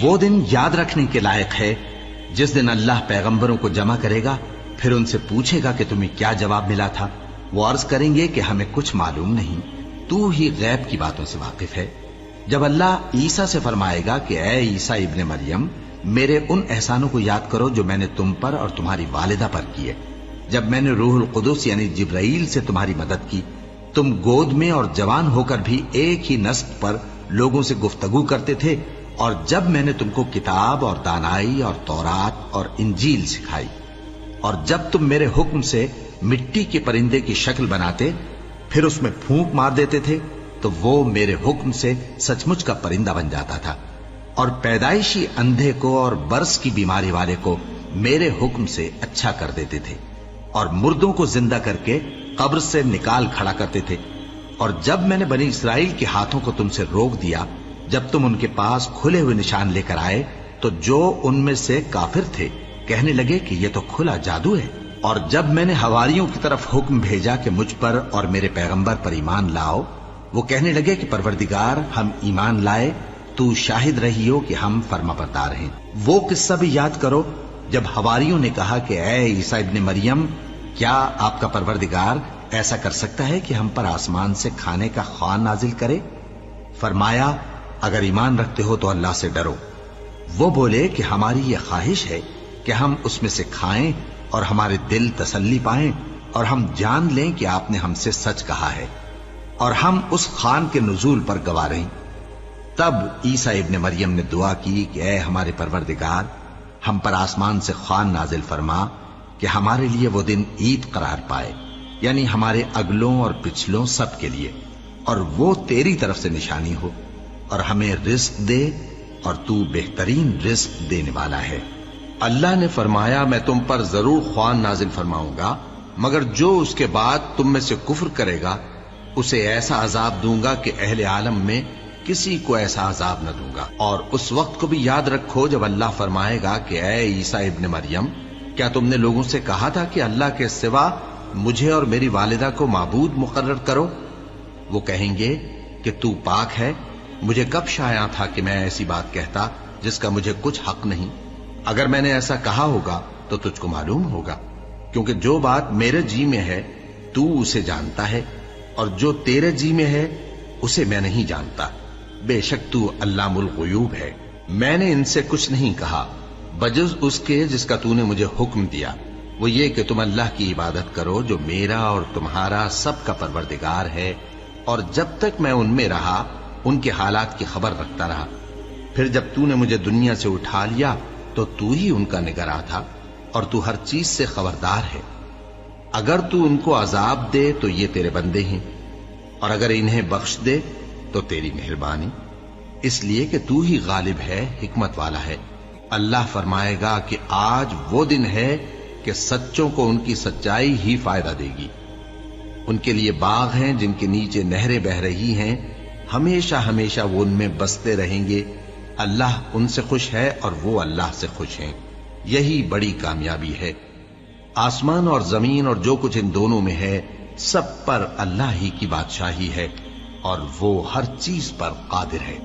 وہ دن یاد رکھنے کے لائق ہے جس دن اللہ پیغمبروں کو جمع کرے گا، پھر ان سے پوچھے گا کہ تمہیں کیا جواب ملا تھا۔ وہ عرض کریں گے کہ ہمیں کچھ معلوم نہیں، تو ہی غیب کی باتوں سے واقف ہے۔ جب اللہ عیسیٰ سے فرمائے گا کہ اے عیسیٰ ابن مریم، میرے ان احسانوں کو یاد کرو جو میں نے تم پر اور تمہاری والدہ پر کیے، جب میں نے روح القدس یعنی جبرائیل سے تمہاری مدد کی، تم گود میں اور جوان ہو کر بھی ایک ہی نسق پر لوگوں سے گفتگو کرتے تھے، اور جب میں نے تم کو کتاب اور دانائی اور تورات اور انجیل سکھائی، اور جب تم میرے حکم سے مٹی کے پرندے کی شکل بناتے پھر اس میں پھونک مار دیتے تھے تو وہ میرے حکم سے سچ مچ کا پرندہ بن جاتا تھا، اور پیدائشی اندھے کو اور برس کی بیماری والے کو میرے حکم سے اچھا کر دیتے تھے، اور مردوں کو زندہ کر کے قبر سے نکال کھڑا کرتے تھے۔ اور جب میں نے بنی اسرائیل کے ہاتھوں کو تم سے روک دیا، جب تم ان کے پاس کھلے ہوئے نشان لے کر آئے، تو جو ان میں سے کافر تھے کہنے لگے کہ یہ تو کھلا جادو ہے۔ اور جب میں نے حواریوں کی طرف حکم بھیجا کہ مجھ پر اور میرے پیغمبر پر ایمان لاؤ، وہ کہنے لگے کہ پروردگار، ہم ایمان لائے، تو شاہد رہی ہو کہ ہم فرما بردار ہیں۔ وہ قصہ بھی یاد کرو جب حواریوں نے کہا کہ اے عیسیٰ ابن مریم، کیا آپ کا پروردگار ایسا کر سکتا ہے کہ ہم پر آسمان سے کھانے کا خوان نازل کرے؟ فرمایا، اگر ایمان رکھتے ہو تو اللہ سے ڈرو۔ وہ بولے کہ ہماری یہ خواہش ہے کہ ہم اس میں سے کھائیں اور ہمارے دل تسلی پائیں، اور ہم جان لیں کہ آپ نے ہم سے سچ کہا ہے، اور ہم اس خوان کے نزول پر گواہ رہیں۔ تب عیسیٰ ابن مریم نے دعا کی کہ اے ہمارے پروردگار، ہم پر آسمان سے خوان نازل فرما کہ ہمارے لیے وہ دن عید قرار پائے، یعنی ہمارے اگلوں اور پچھلوں سب کے لیے، اور وہ تیری طرف سے نشانی ہو، اور ہمیں رزق دے، اور تو بہترین رزق دینے والا ہے۔ اللہ نے فرمایا، میں تم پر ضرور خوان نازل فرماؤں گا، مگر جو اس کے بعد تم میں سے کفر کرے گا اسے ایسا عذاب دوں گا کہ اہل عالم میں کسی کو ایسا عذاب نہ دوں گا۔ اور اس وقت کو بھی یاد رکھو جب اللہ فرمائے گا کہ اے عیسیٰ ابن مریم، کیا تم نے لوگوں سے کہا تھا کہ اللہ کے سوا مجھے اور میری والدہ کو معبود مقرر کرو؟ وہ کہیں گے کہ تو پاک ہے، مجھے کب شایع تھا کہ میں ایسی بات کہتا جس کا مجھے کچھ حق نہیں۔ اگر میں نے ایسا کہا ہوگا تو تجھ کو معلوم ہوگا، کیونکہ جو بات میرے جی میں ہے تو اسے جانتا ہے، اور جو تیرے جی میں ہے اسے میں نہیں جانتا۔ بے شک تو علام الغیوب ہے۔ میں نے ان سے کچھ نہیں کہا بجز اس کے جس کا تو نے مجھے حکم دیا، وہ یہ کہ تم اللہ کی عبادت کرو جو میرا اور تمہارا سب کا پروردگار ہے، اور جب تک میں ان میں رہا ان کے حالات کی خبر رکھتا رہا۔ پھر جب تو نے مجھے دنیا سے اٹھا لیا تو تو ہی ان کا نگراں تھا، اور تو ہر چیز سے خبردار ہے۔ اگر تو ان کو عذاب دے تو یہ تیرے بندے ہیں، اور اگر انہیں بخش دے تو تیری مہربانی، اس لیے کہ تو ہی غالب ہے، حکمت والا ہے۔ اللہ فرمائے گا کہ آج وہ دن ہے کہ سچوں کو ان کی سچائی ہی فائدہ دے گی۔ ان کے لیے باغ ہیں جن کے نیچے نہریں بہ رہی ہیں، ہمیشہ ہمیشہ وہ ان میں بستے رہیں گے۔ اللہ ان سے خوش ہے اور وہ اللہ سے خوش ہیں، یہی بڑی کامیابی ہے۔ آسمان اور زمین اور جو کچھ ان دونوں میں ہے سب پر اللہ ہی کی بادشاہی ہے، اور وہ ہر چیز پر قادر ہے۔